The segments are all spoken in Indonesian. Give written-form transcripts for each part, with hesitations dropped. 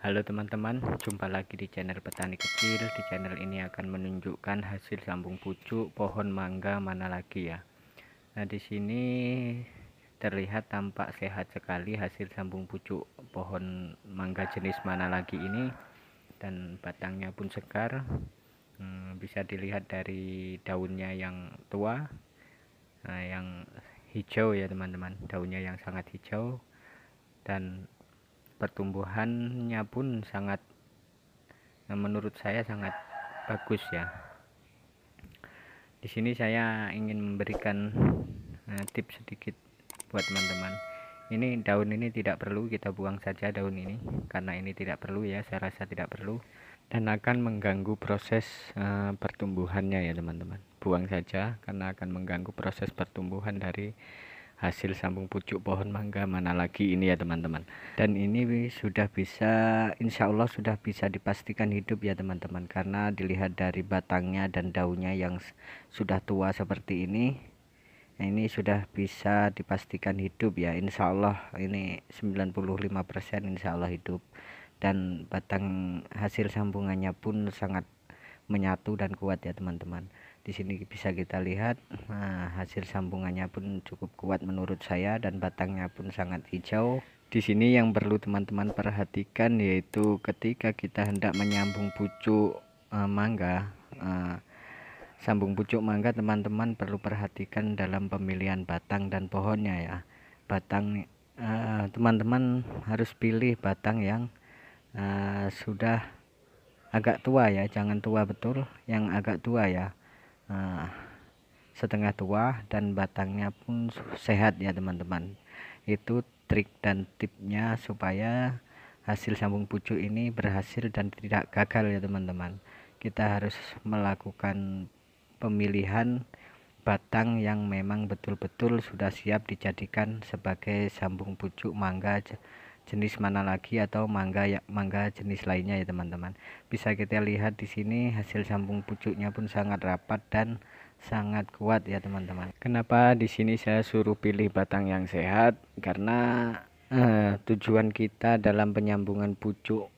Halo teman-teman, jumpa lagi di channel Petani Kecil. Di channel ini akan menunjukkan hasil sambung pucuk pohon mangga mana lagi ya. Nah, di sini terlihat tampak sehat sekali hasil sambung pucuk pohon mangga jenis mana lagi ini, dan batangnya pun segar. Bisa dilihat dari daunnya yang tua, yang hijau ya teman-teman, daunnya yang sangat hijau, dan pertumbuhannya pun sangat, menurut saya sangat bagus ya. Di sini saya ingin memberikan tips sedikit buat teman-teman. Ini daun ini tidak perlu kita buang saja, daun ini karena ini tidak perlu ya, saya rasa tidak perlu dan akan mengganggu proses pertumbuhannya ya teman-teman. Buang saja karena akan mengganggu proses pertumbuhan dari hasil sambung pucuk pohon mangga mana lagi ini ya teman-teman. Dan ini sudah bisa, insya Allah sudah bisa dipastikan hidup ya teman-teman, karena dilihat dari batangnya dan daunnya yang sudah tua seperti ini. Nah, ini sudah bisa dipastikan hidup ya, insya Allah ini 95% insya Allah hidup, dan batang hasil sambungannya pun sangat menyatu dan kuat ya teman-teman. Di sini bisa kita lihat hasil sambungannya pun cukup kuat menurut saya, dan batangnya pun sangat hijau. Di sini yang perlu teman-teman perhatikan yaitu ketika kita hendak menyambung pucuk mangga, sambung pucuk mangga, teman-teman perlu perhatikan dalam pemilihan batang dan pohonnya ya. Batang teman-teman harus pilih batang yang sudah agak tua ya, jangan tua betul, yang agak tua ya, setengah tua, dan batangnya pun sehat ya teman-teman. Itu trik dan tipnya supaya hasil sambung pucuk ini berhasil dan tidak gagal ya teman-teman. Kita harus melakukan pemilihan batang yang memang betul-betul sudah siap dijadikan sebagai sambung pucuk mangga jenis mana lagi, atau mangga jenis lainnya ya teman-teman. Bisa kita lihat di sini hasil sambung pucuknya pun sangat rapat dan sangat kuat ya teman-teman. Kenapa di sini saya suruh pilih batang yang sehat? Karena tujuan kita dalam penyambungan pucuk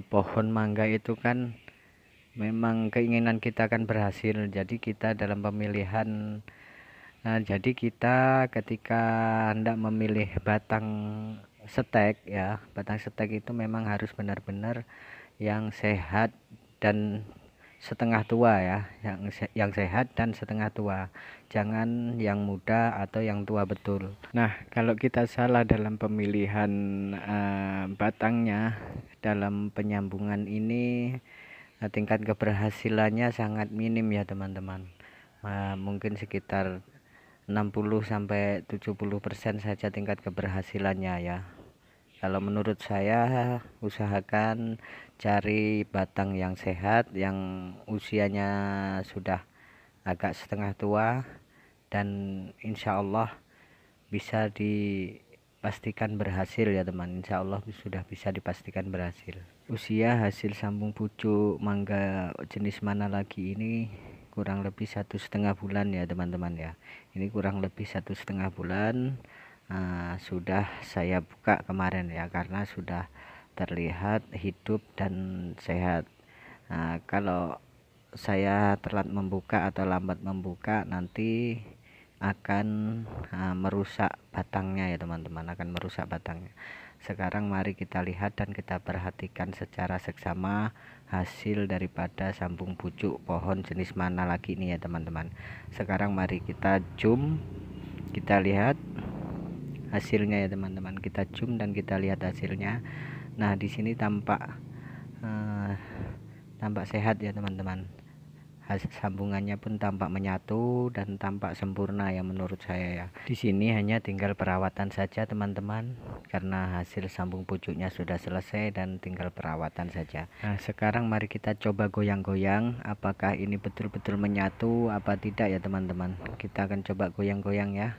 pohon mangga itu kan memang keinginan kita akan berhasil. Jadi kita dalam pemilihan, jadi kita ketika hendak memilih batang stek ya, batang stek itu memang harus benar-benar yang sehat dan setengah tua ya, yang sehat dan setengah tua, jangan yang muda atau yang tua betul. Nah, kalau kita salah dalam pemilihan batangnya dalam penyambungan ini, tingkat keberhasilannya sangat minim ya teman-teman. Mungkin sekitar 60-70% saja tingkat keberhasilannya ya. Kalau menurut saya, usahakan cari batang yang sehat, yang usianya sudah agak setengah tua, dan insya Allah bisa dipastikan berhasil ya teman. Insya Allah sudah bisa dipastikan berhasil. Usia hasil sambung pucuk mangga jenis mana lagi ini kurang lebih 1,5 bulan ya teman-teman ya. Ini kurang lebih 1,5 bulan. Sudah saya buka kemarin ya, karena sudah terlihat hidup dan sehat. Kalau saya telat membuka atau lambat membuka, nanti akan merusak batangnya ya teman-teman, akan merusak batangnya. Sekarang mari kita lihat dan kita perhatikan secara seksama hasil daripada sambung pucuk pohon jenis mana lagi ini ya teman-teman. Sekarang mari kita zoom, kita lihat hasilnya ya teman-teman. Kita zoom dan kita lihat hasilnya. Nah, di sini tampak sehat ya teman-teman. Hasil sambungannya pun tampak menyatu dan tampak sempurna ya menurut saya ya. Di sini hanya tinggal perawatan saja teman-teman, karena hasil sambung pucuknya sudah selesai dan tinggal perawatan saja. Nah, sekarang mari kita coba goyang-goyang apakah ini betul-betul menyatu apa tidak ya teman-teman. Kita akan coba goyang-goyang ya.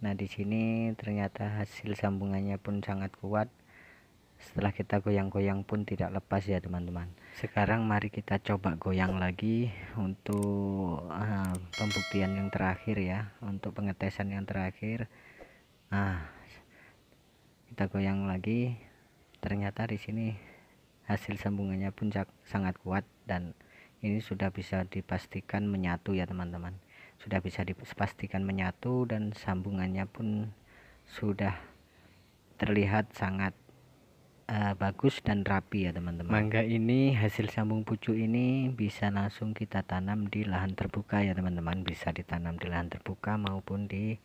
Nah, di sini ternyata hasil sambungannya pun sangat kuat. Setelah kita goyang-goyang pun tidak lepas ya teman-teman. Sekarang mari kita coba goyang lagi untuk pembuktian yang terakhir ya, untuk pengetesan yang terakhir. Kita goyang lagi. ternyata di sini hasil sambungannya pun sangat kuat, dan ini sudah bisa dipastikan menyatu ya teman-teman, sudah bisa dipastikan menyatu, dan sambungannya pun sudah terlihat sangat bagus dan rapi ya teman-teman. Mangga ini, hasil sambung pucuk ini bisa langsung kita tanam di lahan terbuka ya teman-teman, bisa ditanam di lahan terbuka maupun di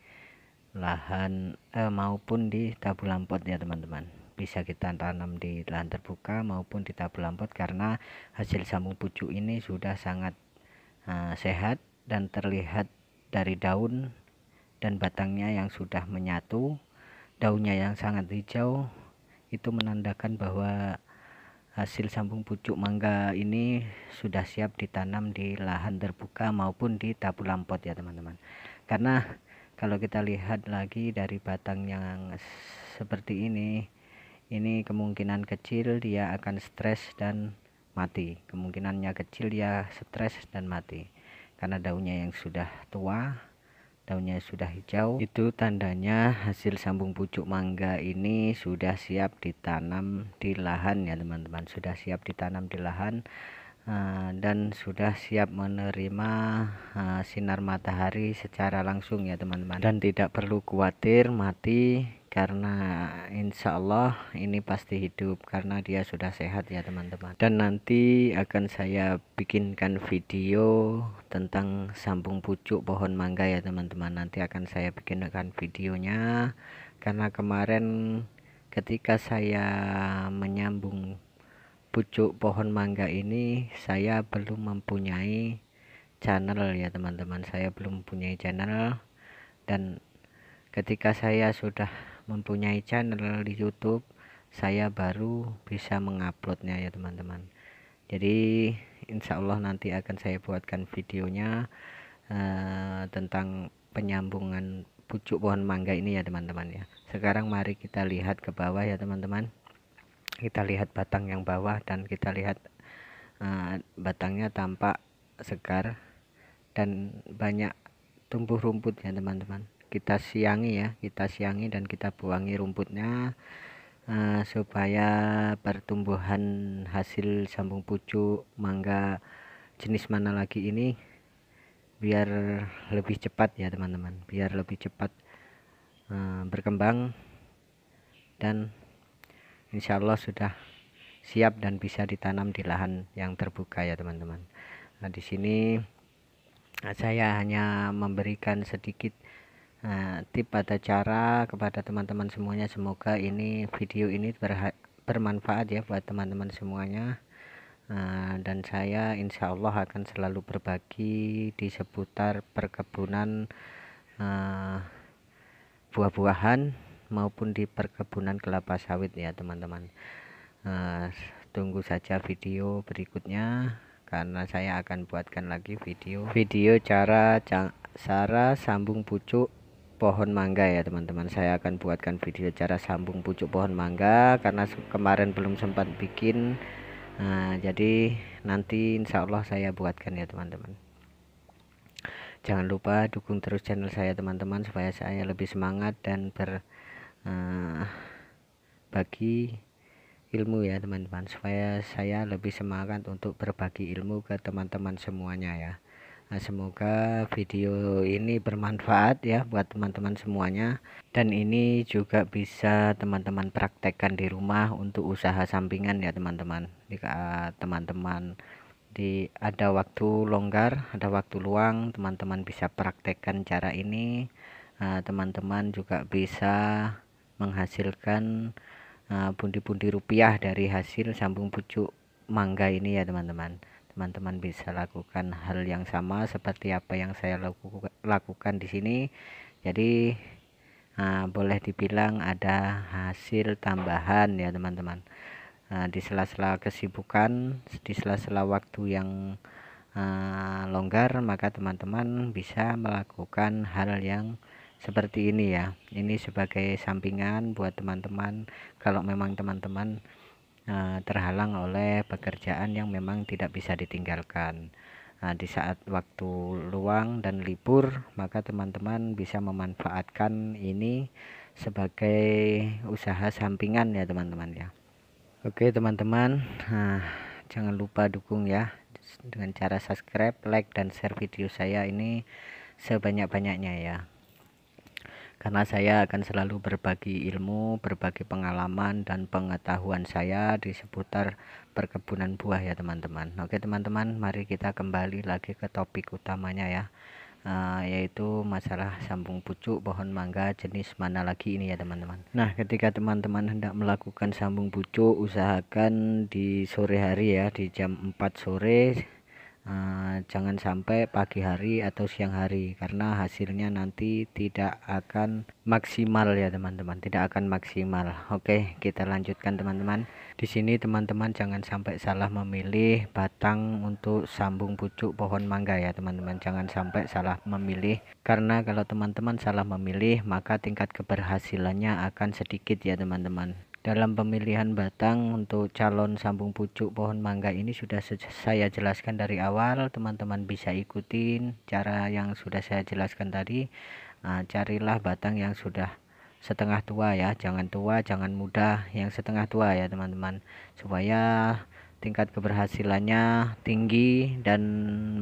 lahan maupun di tabulan pot ya teman-teman. Bisa kita tanam di lahan terbuka maupun di tabulan pot, karena hasil sambung pucuk ini sudah sangat sehat dan terlihat dari daun dan batangnya yang sudah menyatu, daunnya yang sangat hijau, itu menandakan bahwa hasil sambung pucuk mangga ini sudah siap ditanam di lahan terbuka maupun di tabulan pot ya teman-teman. Karena kalau kita lihat lagi dari batang yang seperti ini kemungkinan kecil dia akan stres dan mati, kemungkinannya kecil dia stres dan mati, karena daunnya yang sudah tua, daunnya sudah hijau, itu tandanya hasil sambung pucuk mangga ini sudah siap ditanam di lahan ya teman-teman, sudah siap ditanam di lahan dan sudah siap menerima sinar matahari secara langsung ya teman-teman, dan tidak perlu khawatir mati, karena insya Allah ini pasti hidup karena dia sudah sehat ya teman-teman. Dan nanti akan saya bikinkan video tentang sambung pucuk pohon mangga ya teman-teman, nanti akan saya bikinkan videonya, karena kemarin ketika saya menyambung pucuk pohon mangga ini saya belum mempunyai channel ya teman-teman, saya belum mempunyai channel, dan ketika saya sudah mempunyai channel di YouTube saya baru bisa menguploadnya ya teman-teman. Jadi insya Allah nanti akan saya buatkan videonya tentang penyambungan pucuk pohon mangga ini ya teman-teman ya. Sekarang mari kita lihat ke bawah ya teman-teman, kita lihat batang yang bawah dan kita lihat batangnya tampak segar dan banyak tumbuh rumput ya teman-teman. Kita siangi ya, kita siangi dan kita buangi rumputnya supaya pertumbuhan hasil sambung pucuk mangga jenis mana lagi ini biar lebih cepat ya teman-teman, biar lebih cepat berkembang, dan insya Allah sudah siap dan bisa ditanam di lahan yang terbuka ya teman-teman. Nah, di sini saya hanya memberikan sedikit tip atau cara kepada teman-teman semuanya. Semoga ini video ini bermanfaat ya buat teman-teman semuanya, dan saya insya Allah akan selalu berbagi di seputar perkebunan buah-buahan maupun di perkebunan kelapa sawit ya teman-teman. Tunggu saja video berikutnya, karena saya akan buatkan lagi video cara sambung pucuk pohon mangga ya teman-teman. Saya akan buatkan video cara sambung pucuk pohon mangga karena kemarin belum sempat bikin. Jadi nanti insya Allah saya buatkan ya teman-teman. Jangan lupa dukung terus channel saya teman-teman, supaya saya lebih semangat dan berbagi ilmu ya teman-teman, supaya saya lebih semangat untuk berbagi ilmu ke teman-teman semuanya ya. Nah, semoga video ini bermanfaat ya buat teman-teman semuanya, dan ini juga bisa teman-teman praktekkan di rumah untuk usaha sampingan ya teman-teman. Jika teman-teman ada waktu longgar, ada waktu luang, teman-teman bisa praktekkan cara ini. Teman-teman juga bisa menghasilkan pundi-pundi rupiah dari hasil sambung pucuk mangga ini ya teman-teman. Teman-teman bisa lakukan hal yang sama seperti apa yang saya lakukan di sini. Jadi boleh dibilang ada hasil tambahan ya teman-teman. Di sela-sela kesibukan, di sela-sela waktu yang longgar, maka teman-teman bisa melakukan hal yang seperti ini ya. Ini sebagai sampingan buat teman-teman kalau memang teman-teman terhalang oleh pekerjaan yang memang tidak bisa ditinggalkan. Di saat waktu luang dan libur, maka teman-teman bisa memanfaatkan ini sebagai usaha sampingan ya teman-teman ya. Oke teman-teman, jangan lupa dukung ya dengan cara subscribe, like, dan share video saya ini sebanyak-banyaknya ya, karena saya akan selalu berbagi ilmu, berbagi pengalaman dan pengetahuan saya di seputar perkebunan buah ya teman-teman. Oke teman-teman, mari kita kembali lagi ke topik utamanya ya, yaitu masalah sambung pucuk pohon mangga jenis mana lagi ini ya teman-teman. Nah, ketika teman-teman hendak melakukan sambung pucuk, usahakan di sore hari ya, di jam 4 sore. Jangan sampai pagi hari atau siang hari, karena hasilnya nanti tidak akan maksimal ya teman-teman, tidak akan maksimal. Oke, kita lanjutkan teman-teman. Di sini teman-teman jangan sampai salah memilih batang untuk sambung pucuk pohon mangga ya teman-teman, jangan sampai salah memilih, karena kalau teman-teman salah memilih maka tingkat keberhasilannya akan sedikit ya teman-teman. Dalam pemilihan batang untuk calon sambung pucuk pohon mangga ini sudah saya jelaskan dari awal, teman-teman bisa ikutin cara yang sudah saya jelaskan tadi. Carilah batang yang sudah setengah tua ya, jangan tua, jangan muda, yang setengah tua ya teman-teman, supaya tingkat keberhasilannya tinggi dan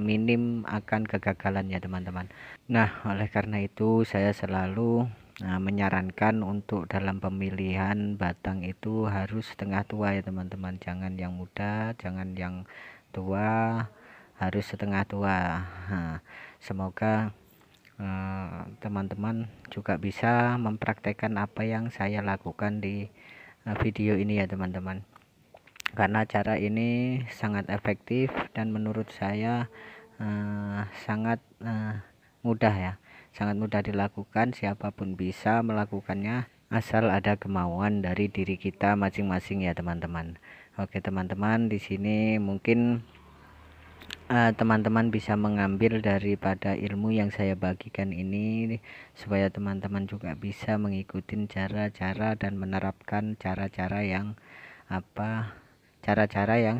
minim akan kegagalannya teman-teman. Nah, oleh karena itu saya selalu menyarankan untuk dalam pemilihan batang itu harus setengah tua ya teman-teman, jangan yang muda, jangan yang tua, harus setengah tua. Semoga teman-teman juga bisa mempraktekkan apa yang saya lakukan di video ini ya teman-teman, karena cara ini sangat efektif dan menurut saya sangat mudah ya, sangat mudah dilakukan, siapapun bisa melakukannya asal ada kemauan dari diri kita masing-masing ya teman-teman. Oke teman-teman, di sini mungkin teman-teman bisa mengambil daripada ilmu yang saya bagikan ini, supaya teman-teman juga bisa mengikuti cara-cara dan menerapkan cara-cara yang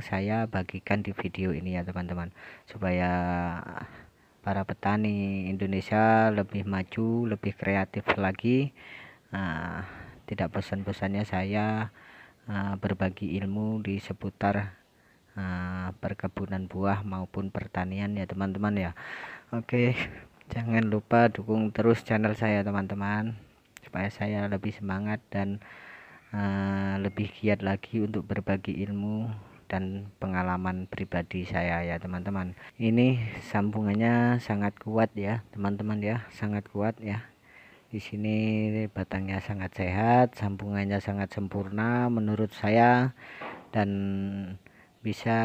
saya bagikan di video ini ya teman-teman, supaya para petani Indonesia lebih maju, lebih kreatif lagi. Tidak bosan-bosannya saya berbagi ilmu di seputar perkebunan buah maupun pertanian ya teman-teman ya. Oke, jangan lupa dukung terus channel saya teman-teman, supaya saya lebih semangat dan lebih giat lagi untuk berbagi ilmu dan pengalaman pribadi saya ya teman-teman. Ini sambungannya sangat kuat ya teman-teman ya, sangat kuat ya. Di sini batangnya sangat sehat, sambungannya sangat sempurna menurut saya, dan bisa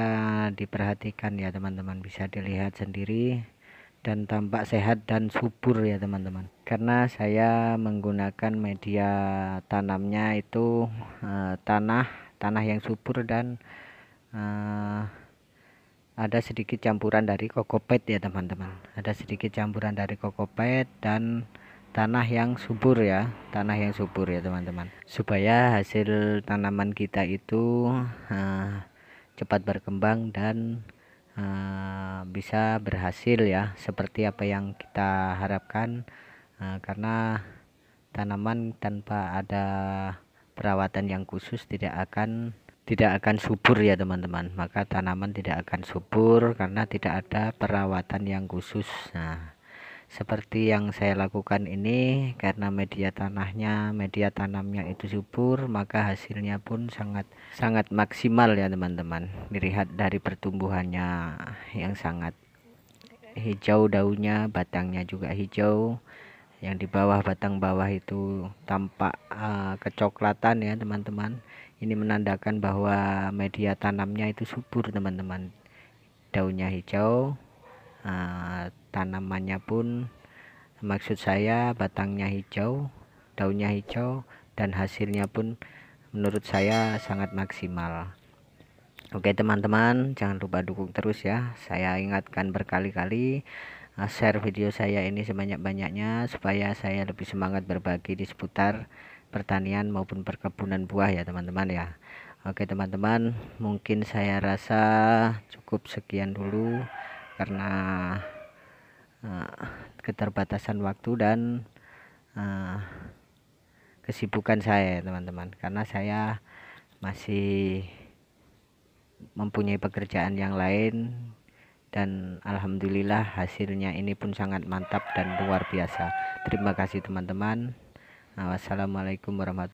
diperhatikan ya teman-teman, bisa dilihat sendiri dan tampak sehat dan subur ya teman-teman, karena saya menggunakan media tanamnya itu tanah yang subur dan ada sedikit campuran dari kokopet ya teman-teman, ada sedikit campuran dari kokopet dan tanah yang subur ya, tanah yang subur ya teman-teman, supaya hasil tanaman kita itu cepat berkembang dan bisa berhasil ya, seperti apa yang kita harapkan. Karena tanaman tanpa ada perawatan yang khusus tidak akan subur ya teman-teman, maka tanaman tidak akan subur karena tidak ada perawatan yang khusus. Nah, seperti yang saya lakukan ini, karena media tanamnya itu subur, maka hasilnya pun sangat maksimal ya teman-teman. Dilihat dari pertumbuhannya yang sangat hijau, daunnya, batangnya juga hijau, yang di bawah, batang bawah itu tampak kecoklatan ya teman-teman. Ini menandakan bahwa media tanamnya itu subur teman-teman, daunnya hijau, tanamannya pun, maksud saya batangnya hijau, daunnya hijau, dan hasilnya pun menurut saya sangat maksimal. Oke teman-teman, jangan lupa dukung terus ya. Saya ingatkan berkali-kali, share video saya ini sebanyak-banyaknya supaya saya lebih semangat berbagi di seputar pertanian maupun perkebunan buah ya teman-teman ya. Oke teman-teman, mungkin saya rasa cukup sekian dulu karena keterbatasan waktu dan kesibukan saya teman-teman, karena saya masih mempunyai pekerjaan yang lain, dan alhamdulillah hasilnya ini pun sangat mantap dan luar biasa. Terima kasih teman-teman. Wassalamualaikum warahmatullahi wabarakatuh.